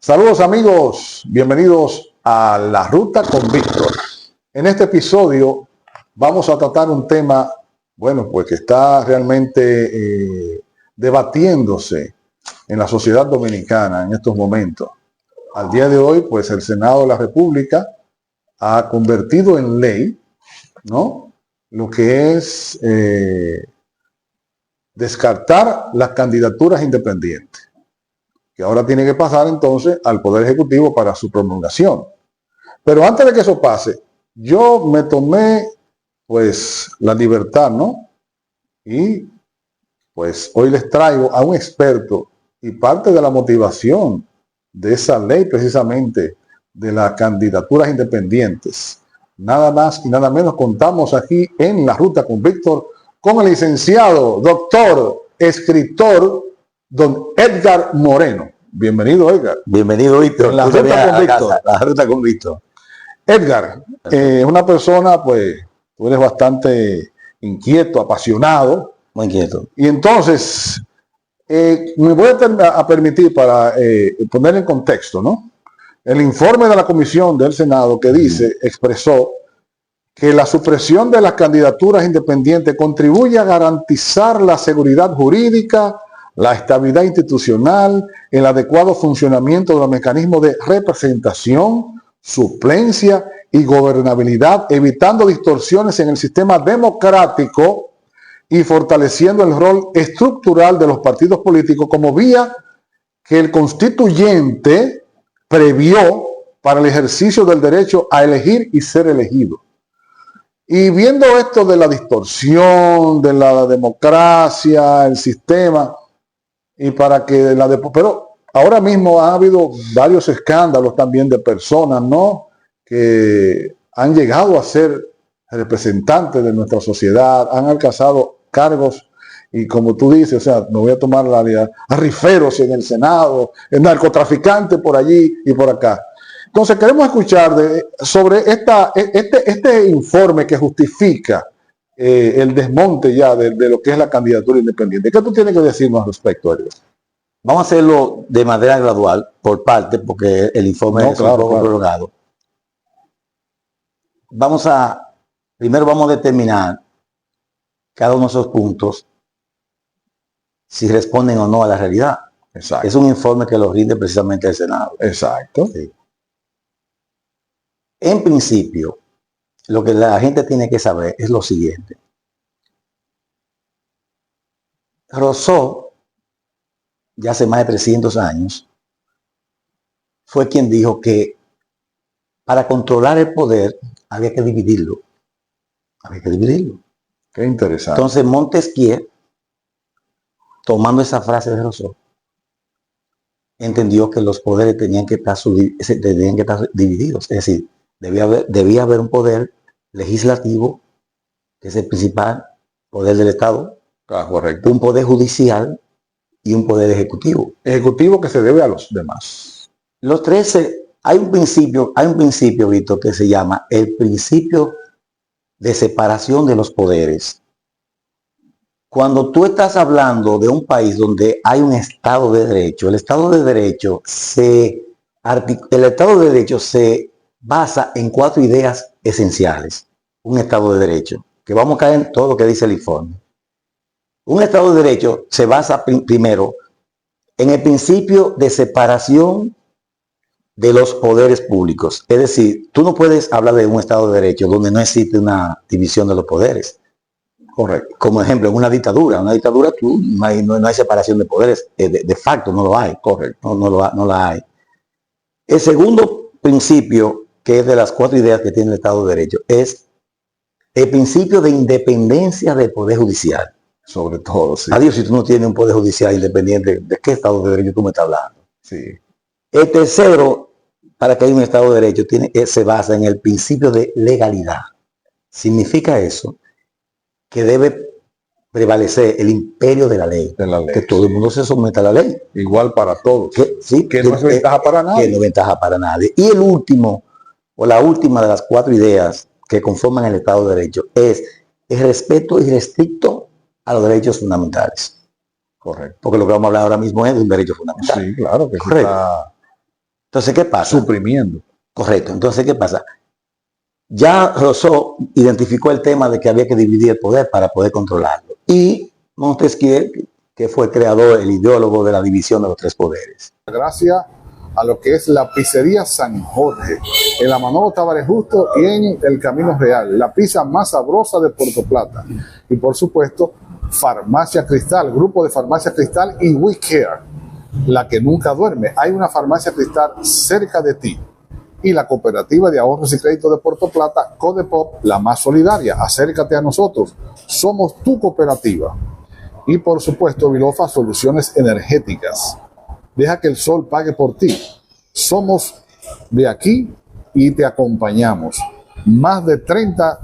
Saludos amigos, bienvenidos a La Ruta con Víctor. En este episodio vamos a tratar un tema, pues que está realmente debatiéndose en la sociedad dominicana en estos momentos. Al día de hoy, pues el Senado de la República ha convertido en ley, ¿no?, lo que es descartar las candidaturas independientes, que ahora tiene que pasar entonces al Poder Ejecutivo para su promulgación. Pero antes de que eso pase, yo me tomé pues la libertad, ¿no? Y pues hoy les traigo a un experto, y parte de la motivación de esa ley precisamente de las candidaturas independientes. Nada más y nada menos contamos aquí en La Ruta con Víctor con el licenciado, doctor, escritor, don Edgar Moreno. Bienvenido, Edgar. Bienvenido, Víctor. La Ruta con Víctor. La Ruta con Víctor. Edgar, una persona, pues, tú eres bastante inquieto, apasionado. Muy inquieto. Y entonces, me voy a permitir para poner en contexto, ¿no?, el informe de la Comisión del Senado que expresó que la supresión de las candidaturas independientes contribuye a garantizar la seguridad jurídica, la estabilidad institucional, el adecuado funcionamiento de los mecanismos de representación, suplencia y gobernabilidad, evitando distorsiones en el sistema democrático y fortaleciendo el rol estructural de los partidos políticos como vía que el constituyente previó para el ejercicio del derecho a elegir y ser elegido. Y viendo esto de la distorsión, de la democracia, el sistema, y para que pero ahora mismo ha habido varios escándalos también de personas, ¿no?, que han llegado a ser representantes de nuestra sociedad, han alcanzado cargos, y como tú dices, o sea, me voy a tomar a riferos en el Senado, el narcotraficante por allí y por acá. Entonces queremos escuchar sobre este informe que justifica el desmonte ya de lo que es la candidatura independiente. ¿Qué tú tienes que decirnos al respecto, Edgar? Vamos a hacerlo de manera gradual, por parte, porque el informe es un poco prolongado. Primero vamos a determinar cada uno de esos puntos, si responden o no a la realidad. Exacto. Es un informe que lo rinde precisamente el Senado. Exacto. Sí. En principio, lo que la gente tiene que saber es lo siguiente. Rousseau, ya hace más de 300 años, fue quien dijo que para controlar el poder había que dividirlo. Había que dividirlo. Qué interesante. Entonces Montesquieu, tomando esa frase de Rousseau, entendió que los poderes tenían que estar divididos. Es decir, debía haber un poder legislativo, que es el principal poder del Estado, correcto, un poder judicial y un poder ejecutivo. Ejecutivo que se debe a los demás. Los 13, hay un principio, Víctor, que se llama el principio de separación de los poderes. Cuando tú estás hablando de un país donde hay un Estado de Derecho, el Estado de Derecho se basa en 4 ideas esenciales. Un Estado de Derecho, que vamos a caer en todo lo que dice el informe. Un Estado de Derecho se basa primero en el principio de separación de los poderes públicos. Es decir, tú no puedes hablar de un Estado de Derecho donde no existe una división de los poderes. Correcto. Como ejemplo, en una dictadura no hay separación de poderes, de facto no lo hay. Correcto. No la hay. El segundo principio, que es de las 4 ideas que tiene el Estado de Derecho, es el principio de independencia del Poder Judicial. Sobre todo, sí. Adiós, si tú no tienes un Poder Judicial independiente, ¿de qué Estado de Derecho tú me estás hablando? Sí. El tercero, para que haya un Estado de Derecho, se basa en el principio de legalidad. Significa eso que debe prevalecer el imperio de la ley. Que todo el mundo se someta a la ley. Igual para todos. Que no es ventaja para nadie. Que no es ventaja para nadie. Y el último, o la última de las 4 ideas que conforman el Estado de Derecho, es el respeto irrestricto a los derechos fundamentales. Correcto. Porque lo que vamos a hablar ahora mismo es de un derecho fundamental. Sí, claro que correcto. Entonces, ¿qué pasa? Suprimiendo. Correcto. Entonces, ¿qué pasa? Ya Rousseau identificó el tema de que había que dividir el poder para poder controlarlo. Y Montesquieu, que fue el creador, el ideólogo de la división de los tres poderes. Gracias a lo que es la pizzería San Jorge, en la Manolo Tavares Justo y en el Camino Real, la pizza más sabrosa de Puerto Plata. Y por supuesto, Farmacia Cristal, grupo de Farmacia Cristal y We Care, la que nunca duerme. Hay una Farmacia Cristal cerca de ti. Y la Cooperativa de Ahorros y Créditos de Puerto Plata, Codepop, la más solidaria. Acércate a nosotros, somos tu cooperativa. Y por supuesto, Bilofa Soluciones Energéticas. Deja que el sol pague por ti. Somos de aquí y te acompañamos. Más de 30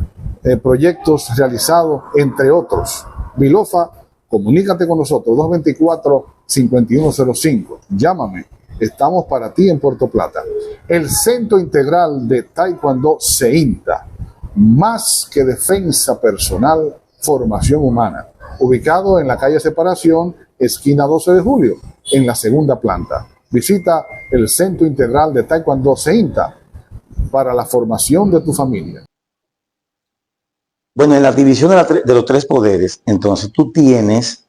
proyectos realizados, entre otros. Bilofa, comunícate con nosotros, 224-5105. Llámame, estamos para ti en Puerto Plata. El Centro Integral de Taekwondo CEINTA, más que defensa personal, formación humana. Ubicado en la calle Separación, esquina 12 de julio, en la segunda planta. Visita el Centro Integral de Taekwondo CEINTA para la formación de tu familia. Bueno, en la división de los tres poderes, entonces tú tienes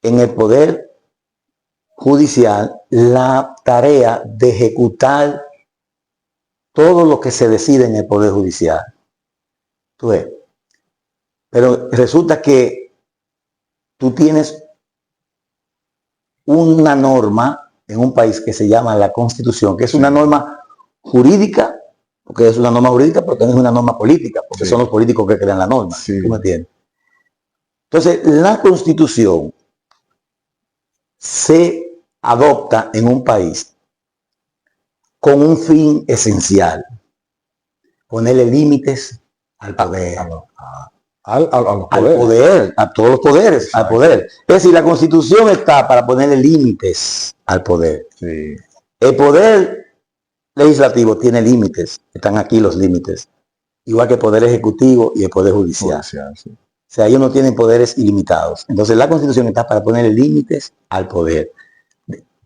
en el poder judicial la tarea de ejecutar todo lo que se decide en el poder judicial. ¿Tú ves? Pero resulta que tú tienes una norma en un país que se llama la Constitución, que es una norma jurídica, porque es una norma jurídica, pero también es una norma política, porque son los políticos que crean la norma. ¿Tú me entiendes? Entonces, la Constitución se adopta en un país con un fin esencial: ponerle límites al poder. Al poder, a todos los poderes. Exacto. Al poder. Es decir, la Constitución está para ponerle límites al poder. Sí. El poder legislativo tiene límites, están aquí los límites, igual que el poder ejecutivo y el poder judicial. Sí. O sea, ellos no tienen poderes ilimitados. Entonces la Constitución está para ponerle límites al poder,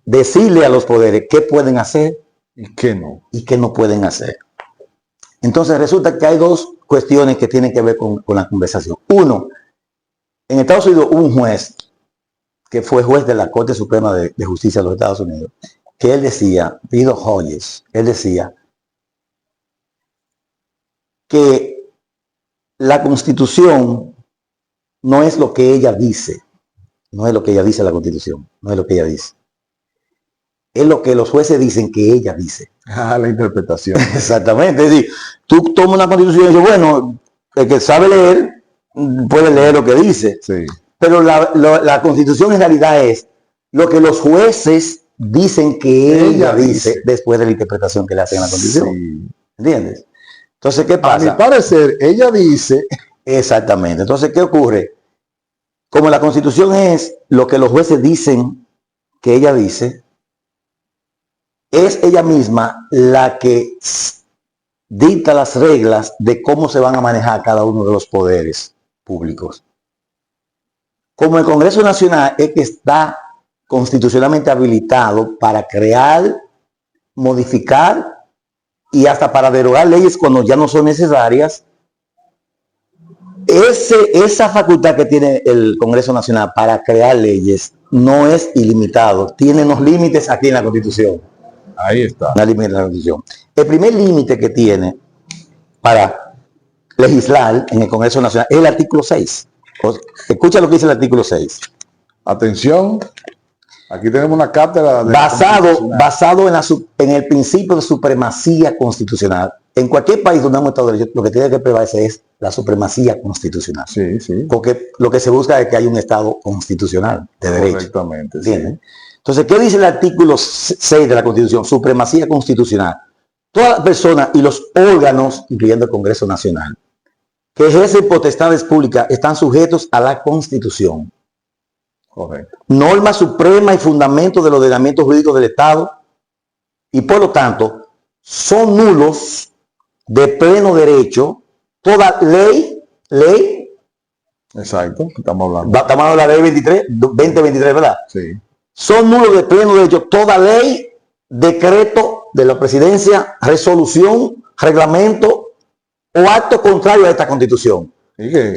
decirle a los poderes qué pueden hacer y qué no pueden hacer. Entonces resulta que hay dos cuestiones que tienen que ver con la conversación. Uno, en Estados Unidos hubo un juez que fue juez de la Corte Suprema de Justicia de los Estados Unidos, que él decía, Bill Hodges, él decía que la Constitución no es lo que ella dice, no es lo que ella dice la Constitución, no es lo que ella dice. Es lo que los jueces dicen que ella dice. Ah, la interpretación. Exactamente. Es decir, tú tomas una Constitución y dices, bueno, el que sabe leer puede leer lo que dice. Sí. Pero la Constitución en realidad es lo que los jueces dicen que ella dice después de la interpretación que le hacen a la Constitución. Sí. ¿Entiendes? Entonces, ¿qué pasa? A mi parecer, ella dice... Exactamente. Entonces, ¿qué ocurre? Como la Constitución es lo que los jueces dicen que ella dice, es ella misma la que dicta las reglas de cómo se van a manejar cada uno de los poderes públicos. Como el Congreso Nacional es que está constitucionalmente habilitado para crear, modificar y hasta para derogar leyes cuando ya no son necesarias, esa facultad que tiene el Congreso Nacional para crear leyes no es ilimitado, tiene unos límites aquí en la Constitución. Ahí está. El primer límite que tiene para legislar en el Congreso Nacional es el artículo 6. Escucha lo que dice el artículo 6. Atención, aquí tenemos una cátedra de basado en el principio de supremacía constitucional. En cualquier país donde hemos estado, lo que tiene que prevalecer es la supremacía constitucional. Sí, sí. Porque lo que se busca es que haya un Estado constitucional de derecho. Correctamente. ¿Entiendes? Sí. Entonces, ¿qué dice el artículo 6 de la Constitución? Supremacía constitucional. Todas las personas y los órganos, incluyendo el Congreso Nacional, que ejercen potestades públicas, están sujetos a la Constitución. Correcto. Norma suprema y fundamento del ordenamiento jurídico del Estado, y por lo tanto, son nulos de pleno derecho toda ley. Exacto, estamos hablando de la ley 2023, ¿verdad? Sí. Son nulos de pleno derecho toda ley decreto de la presidencia, resolución, reglamento o acto contrario a esta constitución.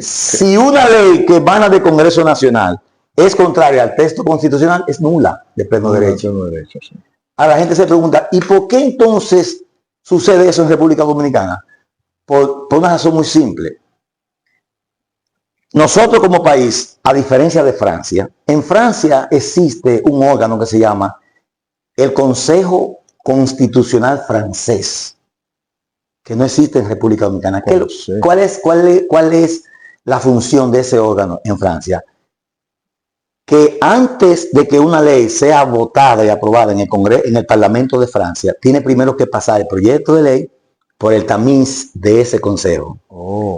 Si una ley que emana del Congreso Nacional es contraria al texto constitucional, es nula de pleno derecho. Sí. Ahora la gente se pregunta, ¿y por qué entonces sucede eso en República Dominicana? Por una razón muy simple. Nosotros como país, a diferencia de Francia, en Francia existe un órgano que se llama el Consejo Constitucional Francés, que no existe en República Dominicana. ¿Cuál es la función de ese órgano en Francia? Que antes de que una ley sea votada y aprobada en el Congreso, en el Parlamento de Francia, tiene primero que pasar el proyecto de ley por el tamiz de ese consejo.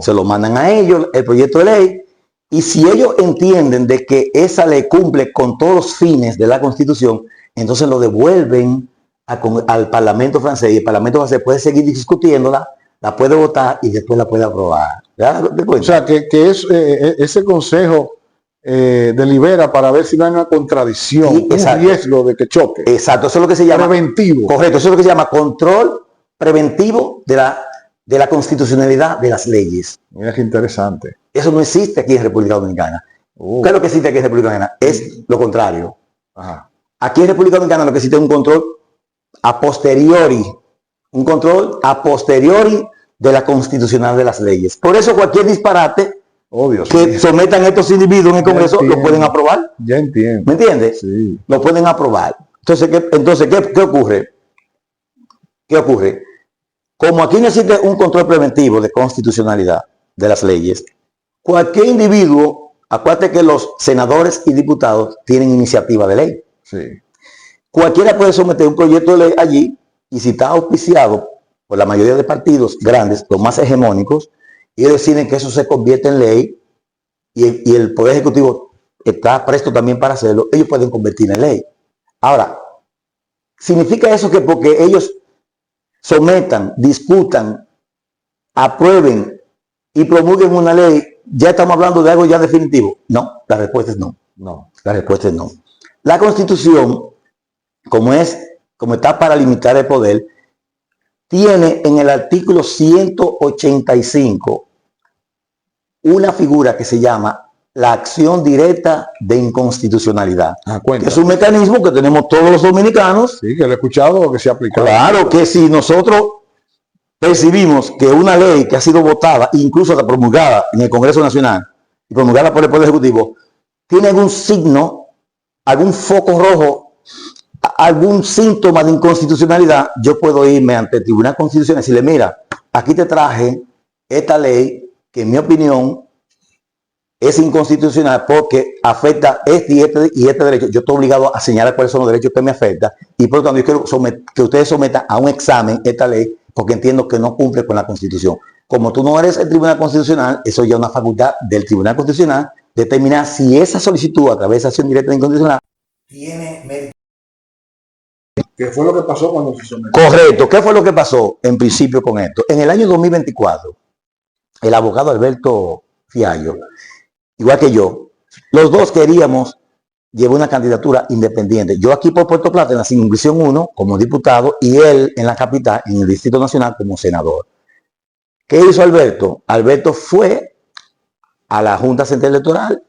Se lo mandan a ellos, el proyecto de ley, y si ellos entienden de que esa ley cumple con todos los fines de la Constitución, entonces lo devuelven al Parlamento francés, y el Parlamento francés puede seguir discutiéndola, la puede votar y después la puede aprobar. O sea, que ese consejo delibera para ver si no hay una contradicción, sí, un riesgo de que choque. Exacto, eso es lo que se llama preventivo. Correcto, eso es lo que se llama control preventivo de la constitucionalidad de las leyes. Mira qué interesante. Eso no existe aquí en República Dominicana. ¿Qué es lo que existe aquí en República Dominicana? Es lo contrario. Ajá. Aquí en República Dominicana lo que existe es un control a posteriori, de la constitucional de las leyes. Por eso cualquier disparate que sometan estos individuos en el Congreso lo pueden aprobar. Ya entiendo. ¿Me entiendes? Sí. Lo pueden aprobar. Entonces, ¿qué ocurre? ¿Qué ocurre? Como aquí no existe un control preventivo de constitucionalidad de las leyes, cualquier individuo, acuérdate que los senadores y diputados tienen iniciativa de ley. Sí. Cualquiera puede someter un proyecto de ley allí, y si está auspiciado por la mayoría de partidos grandes, los más hegemónicos, y ellos deciden que eso se convierte en ley, y el Poder Ejecutivo está presto también para hacerlo, ellos pueden convertir en ley. Ahora, ¿significa eso que porque ellos sometan, discutan, aprueben y promulguen una ley, ya estamos hablando de algo ya definitivo? No, la respuesta es no. La respuesta es no. La Constitución, como está para limitar el poder, tiene en el artículo 185 una figura que se llama la acción directa de inconstitucionalidad. Que es un mecanismo que tenemos todos los dominicanos. Sí, que lo he escuchado, que se ha aplicado. Claro que si nosotros percibimos que una ley que ha sido votada, incluso hasta promulgada en el Congreso Nacional y promulgada por el Poder Ejecutivo, tiene algún signo, algún foco rojo, algún síntoma de inconstitucionalidad, yo puedo irme ante el Tribunal Constitucional y decirle, mira, aquí te traje esta ley que en mi opinión es inconstitucional porque afecta este y este derecho. Yo estoy obligado a señalar cuáles son los derechos que me afectan, y por lo tanto yo quiero que ustedes sometan a un examen esta ley porque entiendo que no cumple con la Constitución. Como tú no eres el Tribunal Constitucional, eso ya es una facultad del Tribunal Constitucional determinar si esa solicitud a través de acción directa de inconstitucional tiene mérito. ¿Qué fue lo que pasó cuando se sometió? Correcto. ¿Qué fue lo que pasó en principio con esto? En el año 2024, el abogado Alberto Fiallo, igual que yo, los dos queríamos llevar una candidatura independiente. Yo aquí por Puerto Plata en la circunscripción 1 como diputado, y él en la capital, en el Distrito Nacional, como senador. ¿Qué hizo Alberto? Alberto fue a la Junta Central Electoral,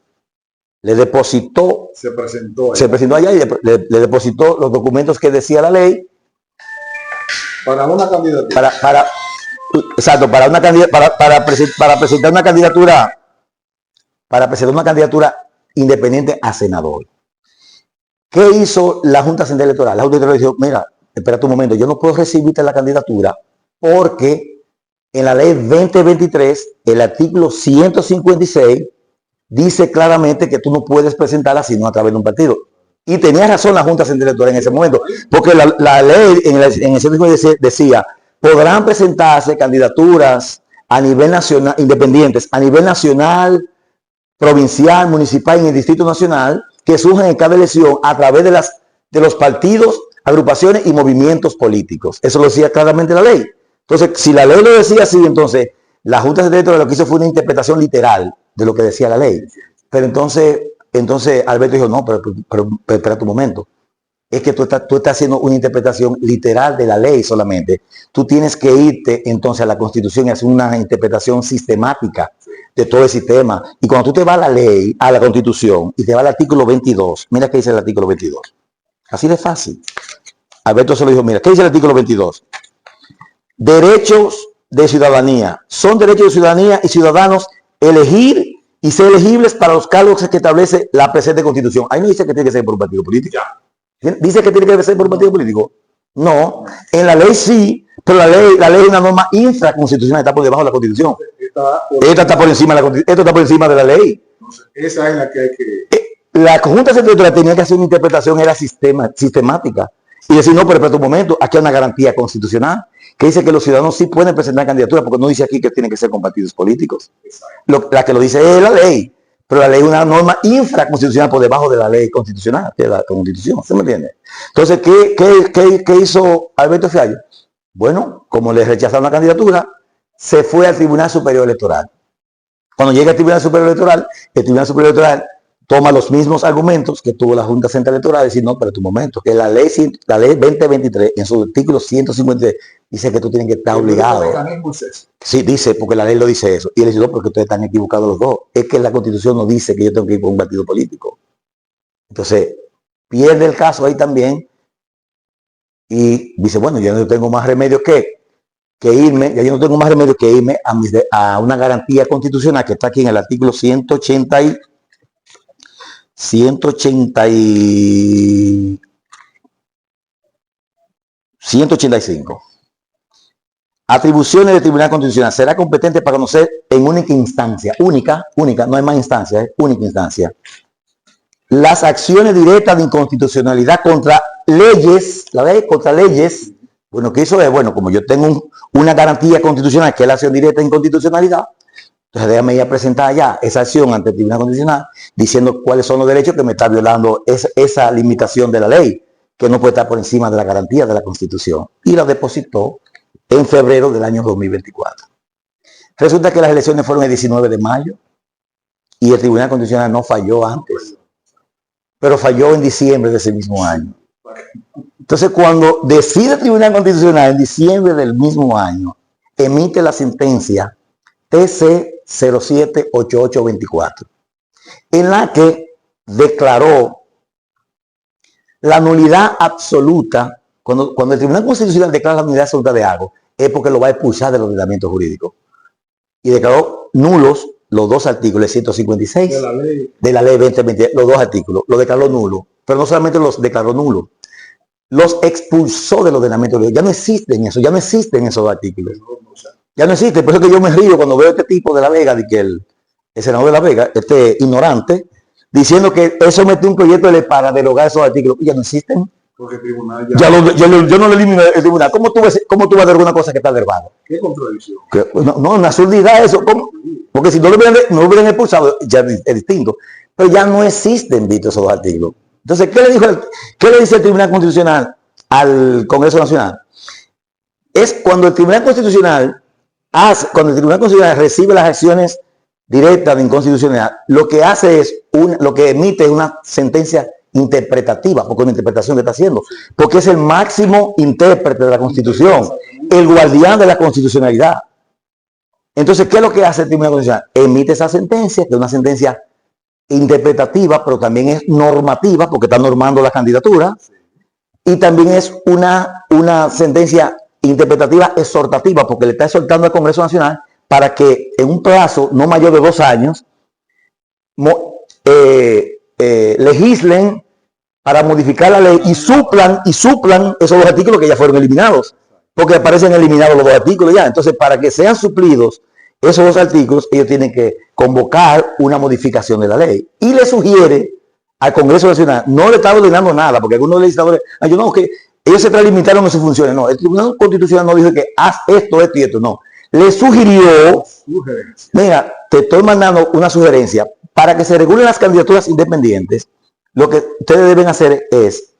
le depositó, se presentó allá y le depositó los documentos que decía la ley. Para una candidatura. Para presentar una candidatura, independiente a senador. ¿Qué hizo la Junta Central Electoral? La Junta Central dijo, mira, espérate un momento, yo no puedo recibirte la candidatura porque en la ley 2023, el artículo 156, dice claramente que tú no puedes presentarla sino a través de un partido. Y tenía razón la Junta Central Electoral en ese momento, porque la ley en el 156 decía, podrán presentarse candidaturas a nivel nacional, independientes, a nivel nacional, provincial, municipal y en el Distrito Nacional, que surgen en cada elección a través de los partidos, agrupaciones y movimientos políticos. Eso lo decía claramente la ley. Entonces, si la ley lo decía así, entonces la Junta Central Electoral lo que hizo fue una interpretación literal de lo que decía la ley. Pero entonces Alberto dijo, no, pero espera un momento. es que tú estás haciendo una interpretación literal de la ley solamente. Tú tienes que irte entonces a la Constitución y hacer una interpretación sistemática de todo el sistema. Y cuando tú te vas a la ley, a la Constitución, y te vas al artículo 22, mira qué dice el artículo 22. Así de fácil. Alberto se lo dijo, mira, ¿qué dice el artículo 22? Derechos de ciudadanía. Son derechos de ciudadanía y ciudadanos elegir y ser elegibles para los cargos que establece la presente Constitución. Ahí no dice que tiene que ser por un partido político. ¿Dice que tiene que ser por un partido político? No. En la ley sí, pero la ley es una norma infraconstitucional, está por debajo de la Constitución. Esta está por encima de la Constitución, esto está por encima de la ley. Entonces, esa es la que hay que... La Junta Central Electoral tenía que hacer una interpretación, era sistemática. Y decir, no, pero en un momento, aquí hay una garantía constitucional que dice que los ciudadanos sí pueden presentar candidaturas, porque no dice aquí que tienen que ser con partidos políticos. La que lo dice es la ley, pero la ley es una norma infraconstitucional por debajo de la ley constitucional, de la Constitución, ¿se me entiende? Entonces, ¿qué hizo Alberto Fiallo? Bueno, como le rechazaron la candidatura, se fue al Tribunal Superior Electoral. Cuando llega al Tribunal Superior Electoral, el Tribunal Superior Electoral toma los mismos argumentos que tuvo la Junta Central Electoral y decir, no, pero tu momento, que la ley 2023, en su artículo 153, dice que tú tienes que estar obligado. Sí, dice, porque la ley lo dice eso. Y él dice, no, porque ustedes están equivocados los dos. Es que la Constitución no dice que yo tengo que ir por un partido político. Entonces, pierde el caso ahí también y dice, bueno, yo no tengo más remedio que irme, ya yo no tengo más remedio que irme a una garantía constitucional que está aquí en el artículo 185. Atribuciones del Tribunal Constitucional. Será competente para conocer en única instancia, única, no hay más instancia, es única instancia, las acciones directas de inconstitucionalidad contra leyes, la ley contra leyes. Bueno, que eso es, bueno, como yo tengo una garantía constitucional que es la acción directa de inconstitucionalidad, entonces déjame ir a presentar ya esa acción ante el Tribunal Constitucional diciendo cuáles son los derechos que me está violando esa limitación de la ley, que no puede estar por encima de la garantía de la Constitución. Y la depositó en febrero del año 2024. Resulta que las elecciones fueron el 19 de mayo y el Tribunal Constitucional no falló antes, pero falló en diciembre de ese mismo año. Entonces, cuando decide el Tribunal Constitucional en diciembre del mismo año, emite la sentencia TC 078824, en la que declaró la nulidad absoluta. Cuando el Tribunal Constitucional declara la nulidad absoluta de algo, es porque lo va a expulsar del ordenamiento jurídico. Y declaró nulos los dos artículos, el 156 de la ley 2020, los dos artículos, lo declaró nulo. Pero no solamente los declaró nulos, los expulsó del ordenamiento jurídico. Ya no existen eso, ya no existen esos artículos. Ya no existe, por eso que yo me río cuando veo este tipo de La Vega, de que el senador de La Vega, este ignorante, diciendo que eso metió un proyecto de ley para derogar esos artículos. Ya no existen. Porque el tribunal yo no lo elimino el tribunal. ¿Cómo tú vas a derogar una cosa que está derogada? ¿Qué contradicción? No, una absurdidad eso. ¿Cómo? Porque si no lo hubieran expulsado, ya es distinto. Pero ya no existen, Vito, esos dos artículos. Entonces, ¿qué le dice el Tribunal Constitucional al Congreso Nacional? Es cuando el Tribunal Constitucional recibe las acciones directas de inconstitucionalidad, lo que hace es, lo que emite es una sentencia interpretativa, porque es una interpretación que está haciendo, porque es el máximo intérprete de la Constitución, el guardián de la constitucionalidad. Entonces, ¿qué es lo que hace el Tribunal Constitucional? Emite esa sentencia, que es una sentencia interpretativa, pero también es normativa, porque está normando la candidatura, y también es una sentencia interpretativa exhortativa, porque le está exhortando al Congreso Nacional para que en un plazo no mayor de 2 años legislen para modificar la ley y suplan esos dos artículos que ya fueron eliminados, porque aparecen eliminados los dos artículos ya. Entonces, para que sean suplidos esos dos artículos, ellos tienen que convocar una modificación de la ley. Y le sugiere al Congreso Nacional, no le está ordenando nada, porque algunos legisladores, que ellos se extralimitaron en sus funciones. No, el Tribunal Constitucional no dijo que haz esto y esto, no. Le sugirió, mira, te estoy mandando una sugerencia, para que se regulen las candidaturas independientes, lo que ustedes deben hacer es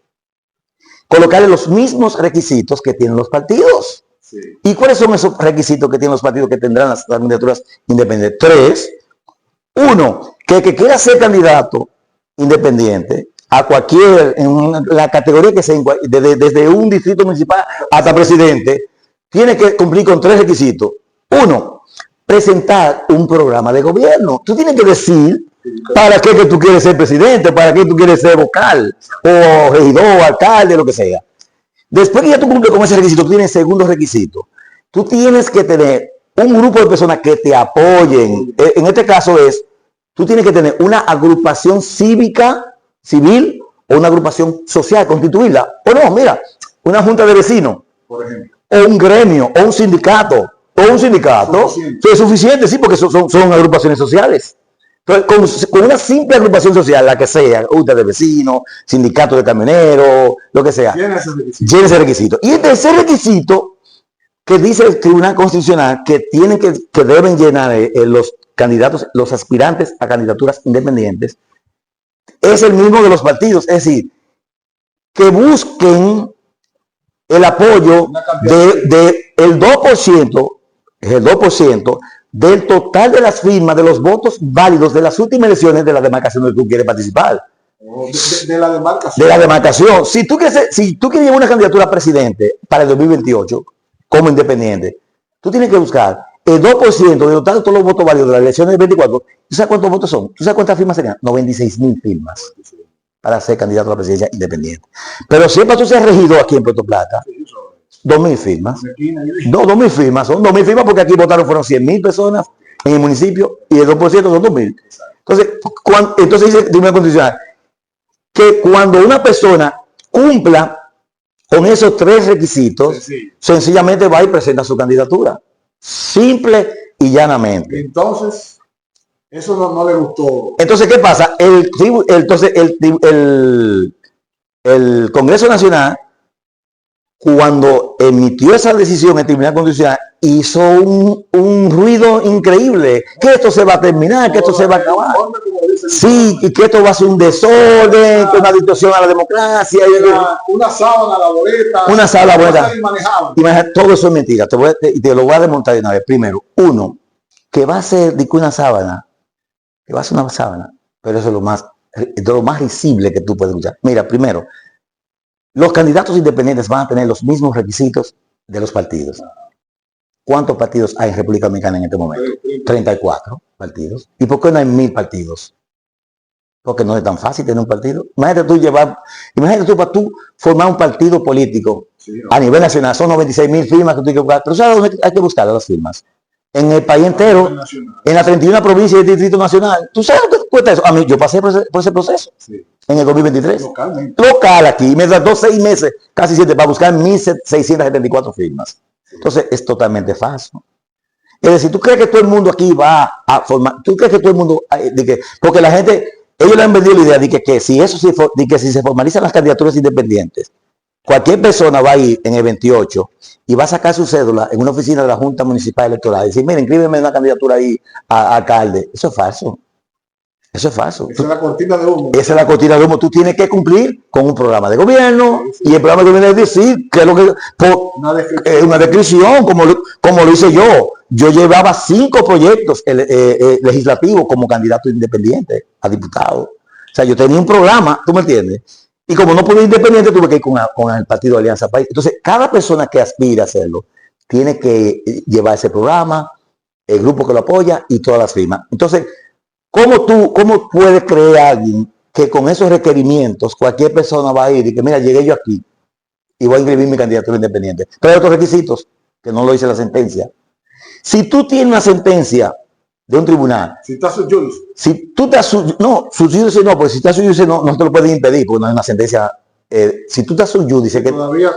colocarle los mismos requisitos que tienen los partidos. Sí. ¿Y cuáles son esos requisitos que tienen los partidos que tendrán las candidaturas independientes? 3. 1, que el que quiera ser candidato independiente a cualquier, en la categoría que sea, desde un distrito municipal hasta presidente, tiene que cumplir con 3 requisitos. Uno, presentar un programa de gobierno. Tú tienes que decir para qué que tú quieres ser presidente, para qué tú quieres ser vocal, o regidor, alcalde, lo que sea. Después que ya tú cumples con ese requisito, tú tienes el segundo requisito. Tú tienes que tener un grupo de personas que te apoyen. En este caso tú tienes que tener una agrupación cívica, civil, o una agrupación social, constituirla. O no, mira, una junta de vecinos, por ejemplo, o un gremio, o un sindicato, es suficiente, sí, porque son agrupaciones sociales. Entonces, con una simple agrupación social, la que sea, junta de vecinos, sindicato de camioneros, lo que sea, tiene ese requisito. Y el tercer requisito que dice el Tribunal Constitucional que deben llenar los candidatos, los aspirantes a candidaturas independientes, es el mismo de los partidos, es decir, que busquen el apoyo del 2%, el 2% del total de las firmas de los votos válidos de las últimas elecciones de la demarcación donde tú quieres participar. De la demarcación. De la demarcación. Si tú quieres llevar una candidatura a presidente para el 2028 como independiente, tú tienes que buscar el 2% del total de todos los votos válidos de las elecciones del 24. ¿Tú sabes cuántos votos son? ¿Tú sabes cuántas firmas serían? 96,000 firmas para ser candidato a la presidencia independiente. Pero siempre tú seas regidor aquí en Puerto Plata, 2,000 firmas. No, 2,000 firmas. Son 2,000 firmas porque aquí votaron fueron 100,000 personas en el municipio y el 2% son 2,000. Entonces dice el Tribunal Constitucional que cuando una persona cumpla con esos 3 requisitos, sencillamente va y presenta su candidatura. Simple y llanamente. Entonces, eso no le gustó. Entonces, ¿qué pasa? El Congreso Nacional, cuando emitió esa decisión, el Tribunal Constitucional hizo un ruido increíble, que esto se va a terminar, que esto se va a acabar. Sí, y que esto va a ser un desorden, que una distorsión a la democracia. Una sábana a la boleta. Una sábana a la boleta. Todo eso es mentira. Te lo voy a desmontar de una vez. Primero, uno, que va a ser una sábana, pero eso es lo más risible que tú puedes escuchar. Mira, primero, los candidatos independientes van a tener los mismos requisitos de los partidos. ¿Cuántos partidos hay en República Dominicana en este momento? 34 partidos. ¿Y por qué no hay 1,000 partidos? Porque no es tan fácil tener un partido. Imagínate tú para formar un partido político a nivel nacional. Son 96,000 firmas que tú tienes que buscar. Pero ¿sabes dónde hay que buscar las firmas? En el país entero, en las 31 provincias del Distrito Nacional. ¿Tú sabes lo que cuesta eso? A mí, yo pasé por ese proceso en el 2023. Local aquí. Me tardó 6 meses, casi 7, para buscar 1,674 firmas. Entonces, es totalmente falso. Es decir, ¿tú crees que todo el mundo aquí va a formar? ¿Tú crees que todo el mundo? Porque la gente, ellos le han vendido la idea de que si se formalizan las candidaturas independientes, cualquier persona va a ir en el 28 y va a sacar su cédula en una oficina de la Junta Municipal Electoral y decir, mira, inscríbeme en una candidatura ahí a alcalde. Eso es falso. Eso es falso. Esa es la cortina de humo. Esa es la cortina de humo. Tú tienes que cumplir con un programa de gobierno y el programa de gobierno es decir que es lo que una descripción como lo hice yo. Yo llevaba 5 proyectos legislativos como candidato independiente a diputado. O sea, yo tenía un programa, ¿tú me entiendes? Y como no pude ir independiente, tuve que ir con el partido Alianza País. Entonces, cada persona que aspira a hacerlo tiene que llevar ese programa, el grupo que lo apoya y todas las firmas. Entonces, ¿cómo puede creer alguien que con esos requerimientos cualquier persona va a ir y que, mira, llegué yo aquí y voy a inscribir mi candidatura independiente? Pero hay otros requisitos que no lo dice la sentencia. Si tú tienes una sentencia de un tribunal, si estás sub judice, si tú estás no, sub judice no, porque si estás sub judice no te lo pueden impedir, porque no hay una sentencia. Si tú estás sub judice, que todavía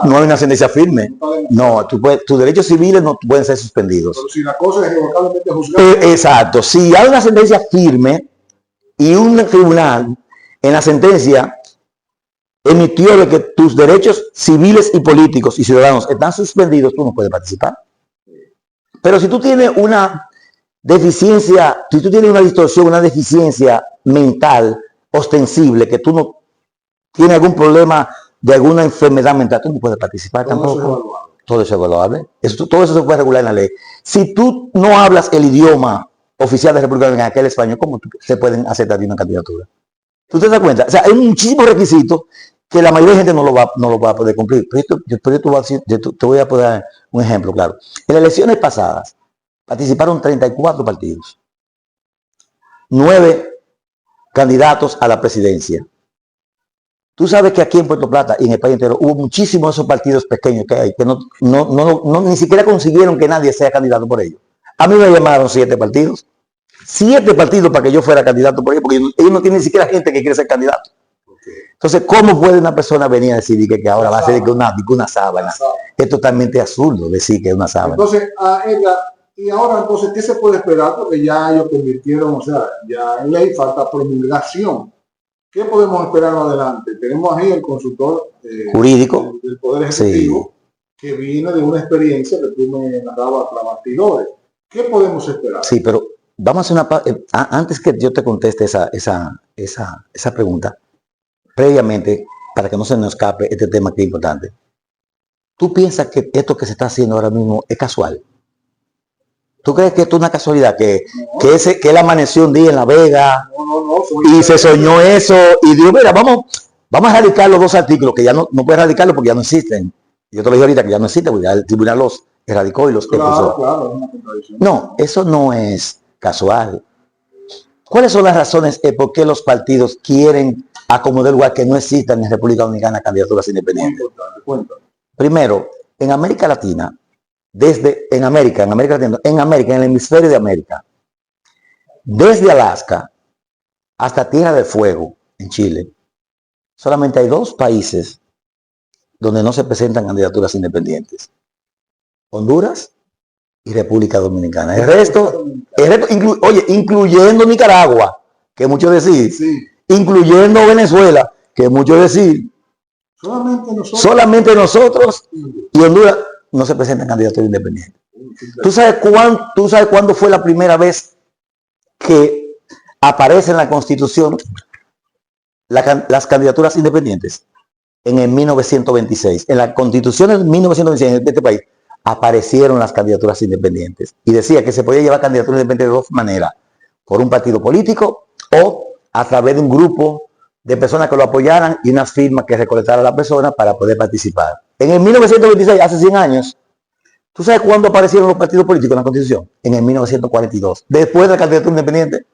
no hay una sentencia firme, no, tus derechos civiles no pueden ser suspendidos. Pero si la cosa es irrevocablemente juzgada. Exacto, si hay una sentencia firme y un tribunal en la sentencia emitió de que tus derechos civiles y políticos y ciudadanos están suspendidos, tú no puedes participar. Pero si tú tienes una deficiencia, si tú tienes una distorsión, una deficiencia mental ostensible, que tú no tienes algún problema de alguna enfermedad mental, tú no puedes participar tampoco. Todo eso es evaluable. Todo eso se puede regular en la ley. Si tú no hablas el idioma oficial de la República Dominicana, que es el español, ¿cómo se pueden aceptar una candidatura? ¿Tú te das cuenta? O sea, hay muchísimos requisitos que la mayoría de gente no lo va a poder cumplir. Pero te voy a poner un ejemplo, claro. En las elecciones pasadas participaron 34 partidos, 9 candidatos a la presidencia. Tú sabes que aquí en Puerto Plata y en el país entero hubo muchísimos de esos partidos pequeños que hay, que ni siquiera consiguieron que nadie sea candidato por ellos. A mí me llamaron 7 partidos. 7 partidos para que yo fuera candidato por ellos, porque ellos no tienen ni siquiera gente que quiere ser candidato. Entonces, ¿cómo puede una persona venir a decir que ahora va a ser una sábana? Es totalmente absurdo decir que es una sábana. Entonces, Edgar, y ahora entonces, ¿qué se puede esperar? Porque ya ellos convirtieron, o sea, ya en ley falta promulgación. ¿Qué podemos esperar más adelante? Tenemos ahí el consultor jurídico del Poder Ejecutivo, sí, que viene de una experiencia que tú me narrabas tras bastidores. ¿Qué podemos esperar? Sí, pero vamos a hacer antes que yo te conteste esa pregunta, previamente, para que no se nos escape este tema que es importante. ¿Tú piensas que esto que se está haciendo ahora mismo es casual? ¿Tú crees que esto es una casualidad? Que él amaneció un día en La Vega y se soñó eso y dijo, mira, vamos a erradicar los 2 artículos, que ya no puede erradicarlos porque ya no existen. Yo te lo dije ahorita que ya no existen, porque ya el tribunal los erradicó y los expulsó. Claro, es una contradicción. No, eso no es casual. ¿Cuáles son las razones por qué los partidos quieren acomodar el lugar que no existan en República Dominicana candidaturas independientes? Primero, en América Latina, en el hemisferio de América, desde Alaska hasta Tierra del Fuego, en Chile, solamente hay 2 países donde no se presentan candidaturas independientes: Honduras y República Dominicana. El resto incluyendo Nicaragua, que mucho decir, sí, incluyendo Venezuela, que mucho decir, solamente nosotros y Honduras no se presentan candidaturas independientes. ¿Tú sabes cuándo fue la primera vez que aparece en la Constitución las candidaturas independientes? En el 1926. En la Constitución del 1926 de este país aparecieron las candidaturas independientes y decía que se podía llevar candidaturas independientes de 2 maneras: por un partido político o a través de un grupo de personas que lo apoyaran y unas firmas que recolectara la persona para poder participar. En el 1926, hace 100 años, ¿tú sabes cuándo aparecieron los partidos políticos en la Constitución? En el 1942, después de la candidatura independiente.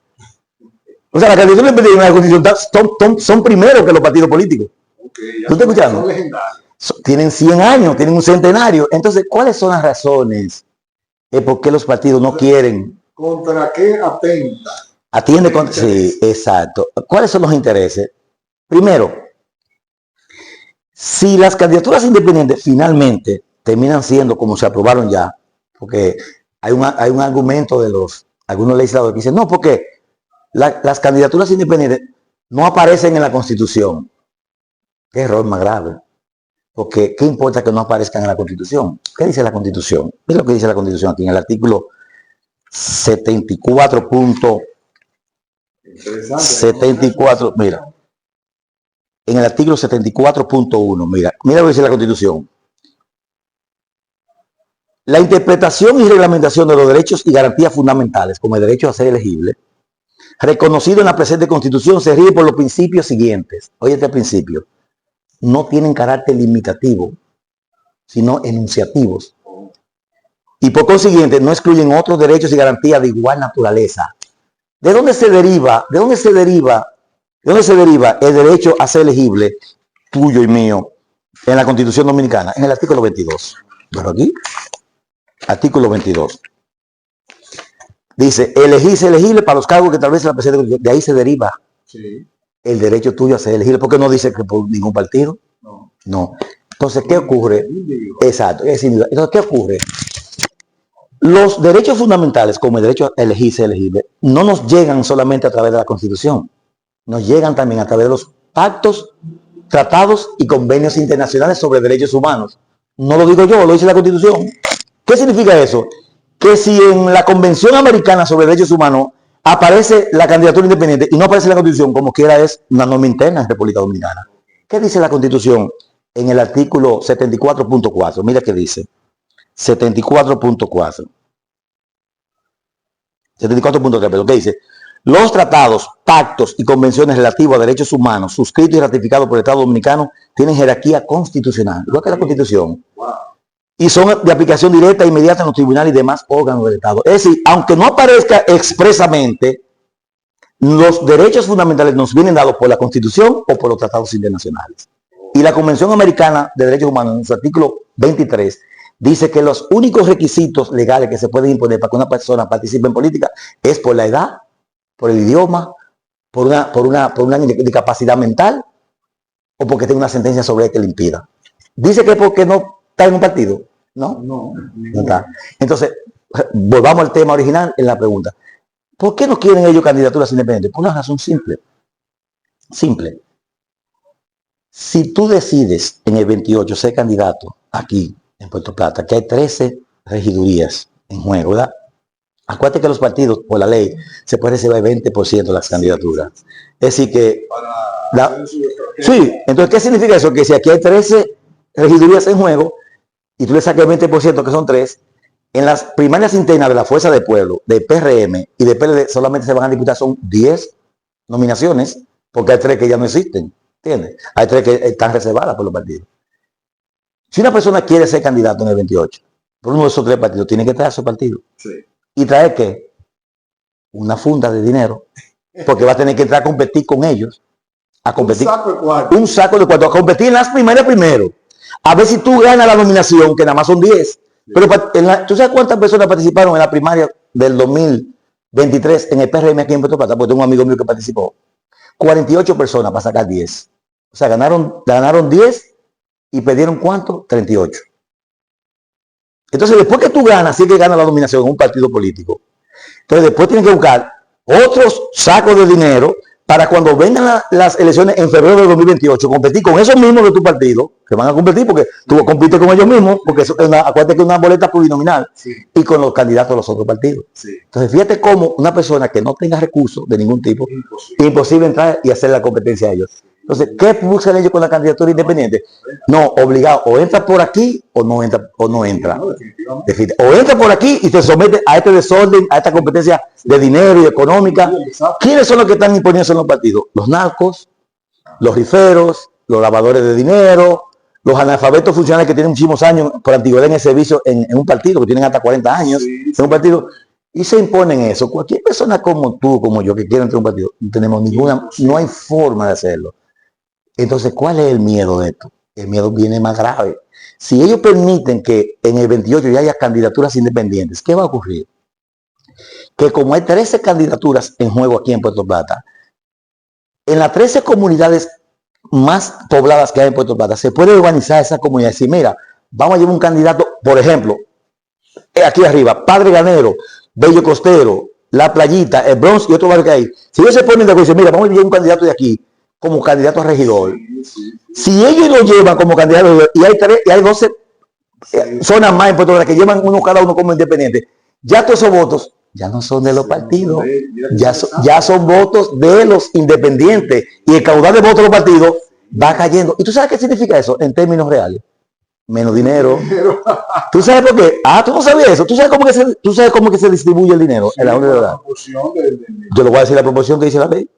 O sea, la candidatura independiente en la Constitución son primero que los partidos políticos. ¿Tú estás escuchando? Tienen 100 años, tienen un centenario. Entonces, ¿cuáles son las razones por qué los partidos no quieren? ¿Contra qué atenta? Atiende contra... Sí, exacto. ¿Cuáles son los intereses? Primero, si las candidaturas independientes finalmente terminan siendo como se aprobaron ya, porque hay un argumento de algunos legisladores que dicen, no, porque las candidaturas independientes no aparecen en la Constitución. Qué error más grave. Porque, ¿qué importa que no aparezcan en la Constitución? ¿Qué dice la Constitución? Mira lo que dice la Constitución aquí en el artículo 74, mira. En el artículo 74.1, mira lo que dice la Constitución. La interpretación y reglamentación de los derechos y garantías fundamentales, como el derecho a ser elegible, reconocido en la presente Constitución, se rige por los principios siguientes. Oye, este principio. No tienen carácter limitativo, sino enunciativos. Y por consiguiente no excluyen otros derechos y garantías de igual naturaleza. ¿De dónde se deriva el derecho a ser elegible, tuyo y mío, en la Constitución Dominicana? En el artículo 22. Pero aquí, artículo 22. Dice, elegirse elegible para los cargos que establece la presente Constitución. De ahí se deriva. Sí. El derecho tuyo a ser elegible, porque no dice que por ningún partido. No. Entonces, ¿qué ocurre? Exacto. Entonces, ¿qué ocurre? Los derechos fundamentales, como el derecho a elegirse elegible, no nos llegan solamente a través de la Constitución, nos llegan también a través de los pactos, tratados y convenios internacionales sobre derechos humanos. No lo digo yo, lo dice la Constitución. ¿Qué significa eso? Que si en la Convención Americana sobre Derechos Humanos aparece la candidatura independiente y no aparece en la Constitución, como quiera es una norma interna en República Dominicana. ¿Qué dice la Constitución en el artículo 74.4? Mira qué dice. 74.4. 74.3, pero ¿qué dice? Los tratados, pactos y convenciones relativos a derechos humanos suscritos y ratificados por el Estado Dominicano tienen jerarquía constitucional, igual que la Constitución. Y son de aplicación directa e inmediata en los tribunales y demás órganos del Estado. Es decir, aunque no aparezca expresamente, los derechos fundamentales nos vienen dados por la Constitución o por los tratados internacionales. Y la Convención Americana de Derechos Humanos, en su artículo 23, dice que los únicos requisitos legales que se pueden imponer para que una persona participe en política es por la edad, por el idioma, por una discapacidad mental o porque tenga una sentencia sobre él que le impida. Dice que porque no está en un partido. No está. Entonces, volvamos al tema original en la pregunta. ¿Por qué no quieren ellos candidaturas independientes? Por una razón simple. Simple. Si tú decides en el 28 ser candidato aquí en Puerto Plata, que hay 13 regidurías en juego, ¿verdad? Acuérdate que los partidos, por la ley, se puede reservar el 20% de las candidaturas. Es decir que... sí, entonces, ¿qué significa eso? Que si aquí hay 13 regidurías en juego y tú le sacas el 20%, que son 3, en las primarias internas de la Fuerza del Pueblo, de PRM y de PLD, solamente se van a disputar, son 10 nominaciones, porque hay 3 que ya no existen, ¿entiendes? Hay 3 que están reservadas por los partidos. Si una persona quiere ser candidato en el 28, por uno de esos 3 partidos, tiene que traer a su partido. Sí. ¿Y traer qué? Una funda de dinero, porque va a tener que entrar a competir con ellos, a competir. Un saco de cuarto, a competir en las primarias primero, a ver si tú ganas la nominación, que nada más son 10. Pero ¿tú sabes cuántas personas participaron en la primaria del 2023 en el PRM aquí en Puerto Plata? Porque tengo un amigo mío que participó. 48 personas para sacar 10. O sea, ganaron 10 y perdieron ¿cuánto? 38. Entonces, después que tú ganas, sí que ganas la nominación en un partido político. Entonces, después tienes que buscar otros sacos de dinero para cuando vengan las elecciones en febrero de 2028, competir con esos mismos de tu partido, que van a competir porque tú compites con ellos mismos, porque acuérdate que es una boleta plurinominal, sí, y con los candidatos de los otros partidos. Sí. Entonces, fíjate cómo una persona que no tenga recursos de ningún tipo, imposible entrar y hacer la competencia a ellos. Entonces, ¿qué buscan ellos con la candidatura independiente? No, obligado, o entra por aquí o no entra. O entra por aquí y te somete a este desorden, a esta competencia de dinero y económica. ¿Quiénes son los que están imponiéndose en los partidos? Los narcos, los riferos, los lavadores de dinero, los analfabetos funcionarios que tienen muchísimos años por antigüedad en el servicio en un partido, que tienen hasta 40 años en un partido. Y se imponen eso. Cualquier persona como tú, como yo, que quiera entrar en un partido, no tenemos no hay forma de hacerlo. Entonces, ¿cuál es el miedo de esto? El miedo viene más grave. Si ellos permiten que en el 28 ya haya candidaturas independientes, ¿qué va a ocurrir? Que como hay 13 candidaturas en juego aquí en Puerto Plata, en las 13 comunidades más pobladas que hay en Puerto Plata, se puede organizar esa comunidad y decir, mira, vamos a llevar un candidato, por ejemplo, aquí arriba, Padre Ganero, Bello Costero, La Playita, el Bronx y otro barrio que hay. Si ellos se ponen de acuerdo y dicen, mira, vamos a llevar un candidato de aquí, como candidato a regidor. Si ellos lo llevan como candidato y hay 12 zonas más en Puerto Rico que llevan cada uno como independiente, ya todos esos votos ya no son de los partidos, ya son votos de los independientes y el caudal de votos de los partidos va cayendo. ¿Y tú sabes qué significa eso en términos reales? Menos dinero. ¿Tú sabes por qué? Tú no sabías eso. ¿Tú sabes cómo que se distribuye el dinero en la universidad? Yo le voy a decir la proporción que dice la ley.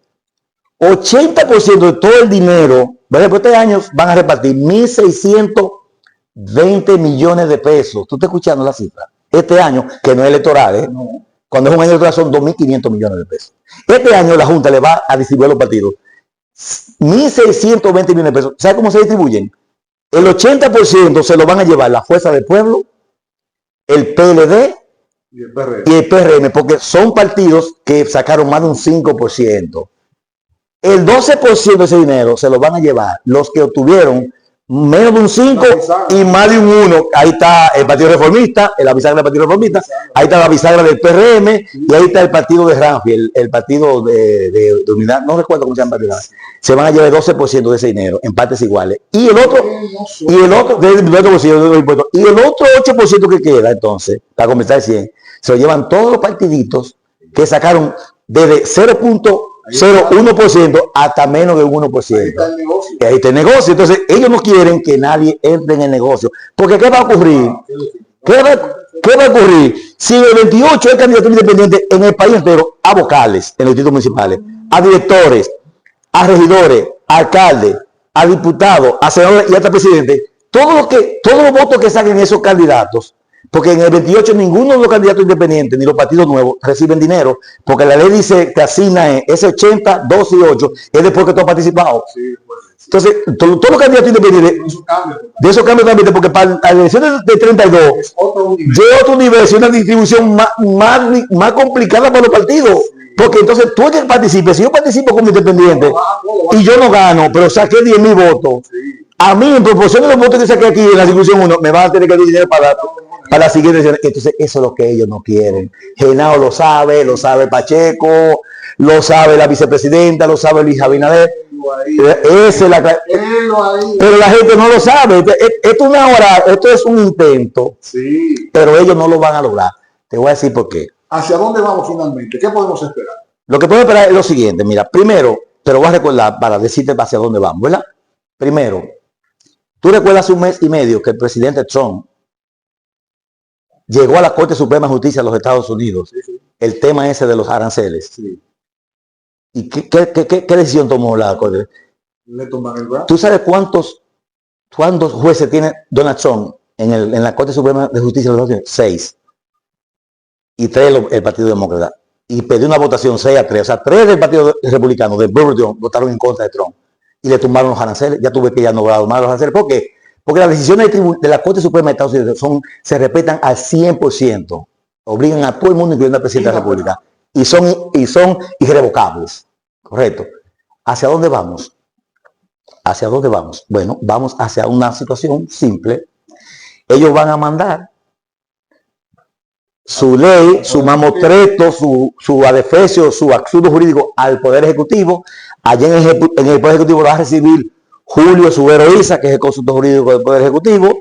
80% de todo el dinero, por este año van a repartir 1.620 millones de pesos. ¿Tú estás escuchando la cifra? Este año, que no es electoral, ¿eh? No. Cuando es un año electoral son 2.500 millones de pesos. Este año la Junta le va a distribuir a los partidos 1.620 millones de pesos. ¿Sabes cómo se distribuyen? El 80% se lo van a llevar la Fuerza del Pueblo, el PLD y el PRM, porque son partidos que sacaron más de un 5%. El 12% de ese dinero se lo van a llevar los que obtuvieron menos de un 5 y más de un 1. Ahí está el Partido Reformista, la bisagra del Partido Reformista, ahí está la bisagra del PRM y ahí está el partido de Ramfi, el partido de unidad, no recuerdo cómo se llama. Se van a llevar el 12% de ese dinero en partes iguales. Y el otro 8% que queda entonces, para completar el 100, se lo llevan todos los partiditos que sacaron desde 0.01% hasta menos de 1%. Ahí está el negocio. Entonces, ellos no quieren que nadie entre en el negocio. Porque ¿qué va a ocurrir? ¿Qué va a ocurrir si en el 28 hay candidatura independiente en el país entero a vocales en los distritos municipales, a directores, a regidores, a alcaldes, a diputados, a senadores y hasta presidentes? Todos los votos que saquen esos candidatos, porque en el 28 ninguno de los candidatos independientes ni los partidos nuevos reciben dinero, porque la ley dice que asigna ese 80, 2 y 8, es después que tú has participado. Sí, pues, sí. Entonces, todos los candidatos independientes, de esos cambios también, porque para la elección de 32, es otro nivel, es una distribución más complicada para los partidos. Sí. Porque entonces tú el que participes, si yo participo como independiente y yo no gano, pero saqué 10,000 votos, sí, a mí en proporción de los votos que saqué aquí en la distribución 1, me van a tener que dar dinero para la siguiente elección. Entonces eso es lo que ellos no quieren. Genao lo sabe Pacheco, lo sabe la vicepresidenta, lo sabe Luis Abinader. Esa es la... Pero la gente no lo sabe. Esto es un intento, sí, pero ellos no lo van a lograr. Te voy a decir por qué. ¿Hacia dónde vamos finalmente? ¿Qué podemos esperar? Lo que podemos esperar es lo siguiente. Mira, primero, te lo voy a recordar para decirte hacia dónde vamos, ¿verdad? Primero, tú recuerdas un mes y medio que el presidente Trump llegó a la Corte Suprema de Justicia de los Estados Unidos, sí, sí, el tema ese de los aranceles. Sí. ¿Y qué decisión tomó la Corte? Le tomaron el brazo. ¿Tú sabes cuántos jueces tiene Donald Trump en la Corte Suprema de Justicia de los Estados Unidos? 6. Y 3 el Partido Demócrata. Y pidió una votación 6-3. O sea, 3 del Partido Republicano, de Burton, votaron en contra de Trump. Y le tumbaron los aranceles. Ya tuve que ya no va a tomar los aranceles. ¿Por qué? Porque las decisiones de la Corte Suprema de Estados Unidos se respetan al 100%. Obligan a todo el mundo, incluyendo al presidente de la República. Y son irrevocables. Correcto. ¿Hacia dónde vamos? ¿Hacia dónde vamos? Bueno, vamos hacia una situación simple. Ellos van a mandar su ley, su mamotreto, su adefesio, su absurdo jurídico al Poder Ejecutivo. Allí en el Poder Ejecutivo lo va a recibir Julio Subero Isa, que es el consultor jurídico del Poder Ejecutivo,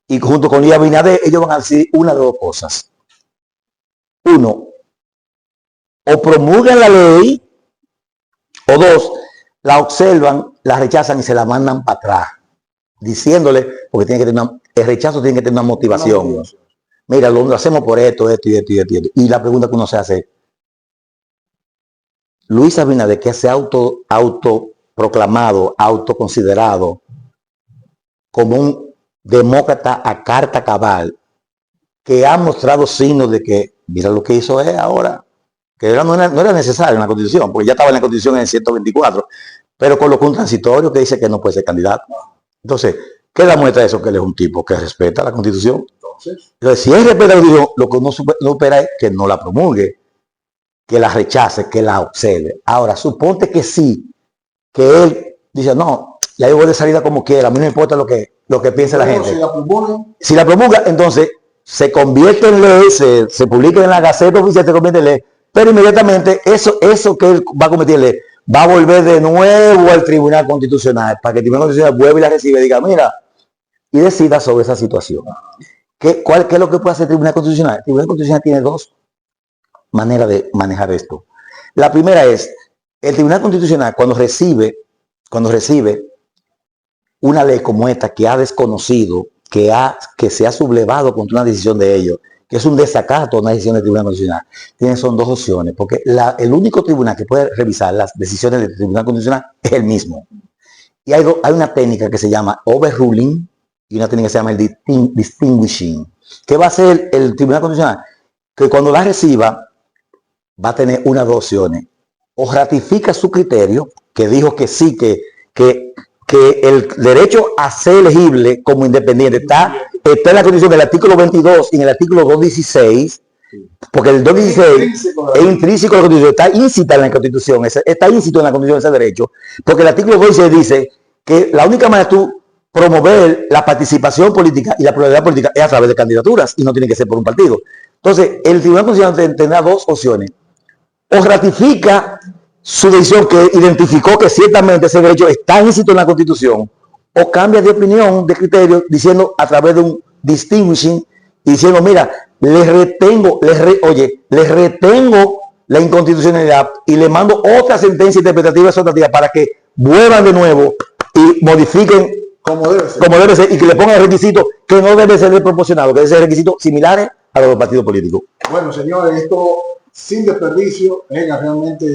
y junto con Luis Abinader, ellos van a decir una de dos cosas. Uno, o promulgan la ley, o dos, la observan, la rechazan y se la mandan para atrás, diciéndole, porque tiene que tener el rechazo tiene que tener una motivación. Mira, lo hacemos por esto. Y la pregunta que uno se hace, Luis Abinader, que se ha autoproclamado, autoconsiderado como un demócrata a carta cabal, que ha mostrado signos de que, mira lo que hizo él ahora, que no era necesario en la Constitución, porque ya estaba en la Constitución en el 124, pero con un transitorio que dice que no puede ser candidato. Entonces, ¿qué da muestra de eso? Que él es un tipo que respeta la Constitución. Entonces, si él respeta la Constitución, lo que uno no espera es que no la promulgue, que la rechace, que la observe. Ahora, suponte que sí, que él dice, no, ya yo voy de salida como quiera, a mí no me importa lo que piense la gente. Si la promulga, entonces se convierte en ley, se publica en la Gaceta Oficial, se convierte en ley, pero inmediatamente eso que él va a convertirle va a volver de nuevo al Tribunal Constitucional, para que el Tribunal Constitucional vuelva y la reciba y diga, mira, y decida sobre esa situación. ¿Qué es lo que puede hacer el Tribunal Constitucional? El Tribunal Constitucional tiene dos maneras de manejar esto. La primera es, el Tribunal Constitucional cuando recibe una ley como esta que ha desconocido, que se ha sublevado contra una decisión de ellos, que es un desacato a una decisión del Tribunal Constitucional, son dos opciones, porque el único tribunal que puede revisar las decisiones del Tribunal Constitucional es el mismo. Y hay una técnica que se llama overruling y una técnica que se llama el distinguishing. ¿Qué va a hacer el Tribunal Constitucional? Que cuando la reciba va a tener una de dos opciones. O ratifica su criterio, que dijo que sí, que el derecho a ser elegible como independiente está en la Constitución del artículo 22 y en el artículo 216, porque el 216 es intrínseco a la Constitución, está íncita en la Constitución, está íncito en la Constitución ese derecho, porque el artículo 216 dice que la única manera de tú promover la participación política y la pluralidad política es a través de candidaturas y no tiene que ser por un partido. Entonces, el Tribunal Constitucional tendrá dos opciones. O ratifica su decisión que identificó que ciertamente ese derecho está íncito en la Constitución, o cambia de opinión, de criterio, diciendo a través de un distinguishing, y diciendo, mira, les retengo la inconstitucionalidad y le mando otra sentencia interpretativa exhortativa para que vuelvan de nuevo y modifiquen como debe ser y que le pongan el requisito que no debe ser desproporcionado, que debe ser requisitos similares a los partidos políticos. Bueno, señores, esto sin desperdicio, es realmente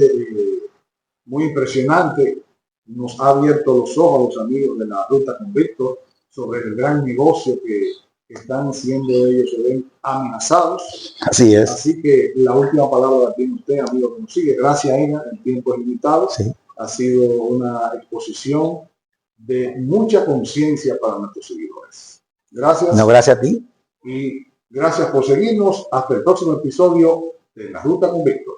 muy impresionante. Nos ha abierto los ojos a los amigos de la Ruta con Víctor sobre el gran negocio que están siendo ellos, se ven amenazados. Así es. Así que la última palabra la tiene usted, amigo que nos sigue. Gracias, Ena, el tiempo es limitado. Sí. Ha sido una exposición de mucha conciencia para nuestros seguidores. Gracias. No, gracias a ti. Y gracias por seguirnos. Hasta el próximo episodio de La Ruta con Víctor.